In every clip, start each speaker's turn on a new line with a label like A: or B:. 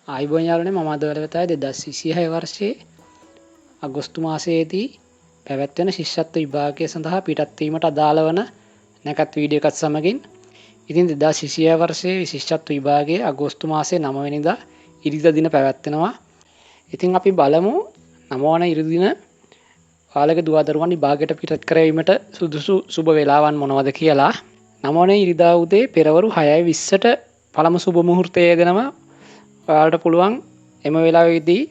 A: ආයුබෝවන් යාළුවනේ මම අද වතාවේ 2026 වර්ෂයේ අගෝස්තු මාසයේදී පැවැත්වෙන ශිෂ්‍යත්ව විභාගය සඳහා පිටත් වීමට අදාළ වන නැකත් වීඩියෝ එකත් සමගින් ඉතින් 2026 වර්ෂයේ ශිෂ්‍යත්ව විභාගයේ අගෝස්තු මාසයේ 9 වෙනිදා ඉරිදා දින පැවැත්වෙනවා. ඉතින් අපි බලමු 9 වන ඉරිදා දින කාලයක දුවදරුවන් විභාගයට පිටත් කරවීමට සුදුසු සුබ වේලාවන් මොනවද කියලා. 9 වන ඉරිදා උදේ පෙරවරු 6:20ට පළමු සුබ මුහුර්තය දෙනවා. ඔයාලට පුළුවන් එම වෙලාවේදී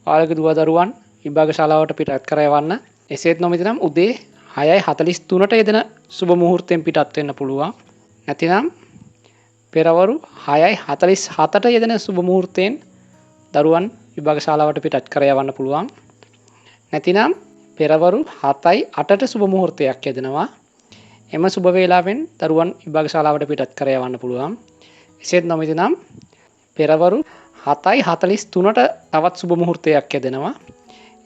A: ඔයාලගේ දුවදරුවන් විභාග ශාලාවට පිටත් කරවන්න. එසේත් නොමැතිනම් උදේ 6:43ට යෙදෙන සුබ මුහුර්තයෙන් පිටත් වෙන්න පුළුවන්. නැතිනම් පෙරවරු 6:47ට යෙදෙන සුබ මුහුර්තයෙන් දරුවන් විභාග ශාලාවට පිටත් කරවන්න පුළුවන්. නැතිනම් පෙරවරු 7:08ට සුබ මුහුර්තයක් යෙදෙනවා. එම සුබ වේලාවෙන් දරුවන් විභාග ශාලාවට පිටත් කරවන්න පුළුවන්. එසේත් නොමැතිනම් පෙරවරු 7:43ට තවත් සුබ මුහුර්තයක් යෙදෙනවා.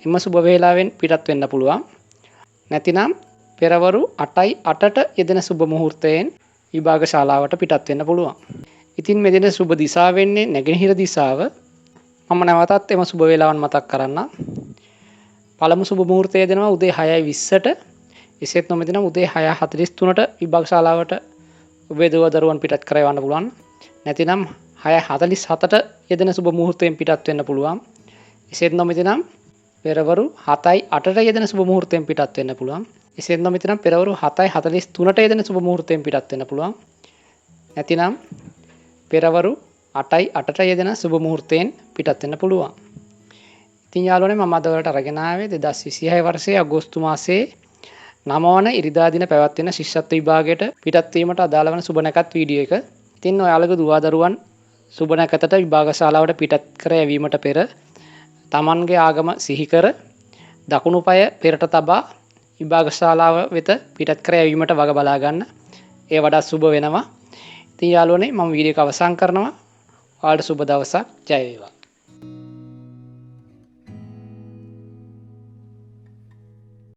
A: එම සුබ වේලාවෙන් පිටත් වෙන්න පුළුවන්. නැතිනම් පෙරවරු 8:08ට යෙදෙන සුබ මුහුර්තයෙන් විභාග ශාලාවට පිටත් වෙන්න පුළුවන්. ඉතින් මෙදින සුබ දිශාව වෙන්නේ නැගෙනහිර දිශාව. මම නැවතත් එම සුබ වේලාවන් මතක් කරන්නම්. පළමු සුබ මුහුර්තය දෙනවා උදේ 6:20ට. එසේත් නොමැතිනම් උදේ 6:43ට විභාග ශාලාවට ඔබේ දරුවන් පිටත් කරවන්න පුළුවන්. නැතිනම් 6:47ට යෙදෙන සුබ මුහුර්තයෙන් පිටත් වෙන්න පුළුවන්. එසේත් නොමැතිනම් පෙරවරු 7:08ට යෙදෙන සුබ මුහුර්තයෙන් පිටත් වෙන්න පුළුවන්. එසේත් නොමැතිනම් පෙරවරු 7:43ට යෙදෙන සුබ මුහුර්තයෙන් පිටත් වෙන්න පුළුවන්. නැතිනම් පෙරවරු 8:08ට යෙදෙන සුබ මුහුර්තයෙන් පිටත් වෙන්න පුළුවන්. ඉතින් යාළුවනේ මම අද වලට අරගෙන ආවේ 2026 වර්ෂයේ අගෝස්තු මාසයේ 9 වන ඉරිදා දින පැවැත්වෙන ශිෂ්‍යත්ව විභාගයට පිටත් වීමට අදාළ වන සුබ නැකත් වීඩියෝ එක. ඉතින් ඔයාලගේ දුවදරුවන් සුබ නැකතට විභාග ශාලාවට පිටත් කර යැවීමට පෙර තමන්ගේ ආගම සිහි කර දකුණු පාය පෙරට තබා විභාග ශාලාව වෙත පිටත් කර යැවීමට වග බලා ගන්න. ඒ වඩා සුබ වෙනවා. ඉතින් යාළුවනේ මම වීඩියෝ එක අවසන් කරනවා. ඔයාලට සුබ දවසක්. ජය වේවා.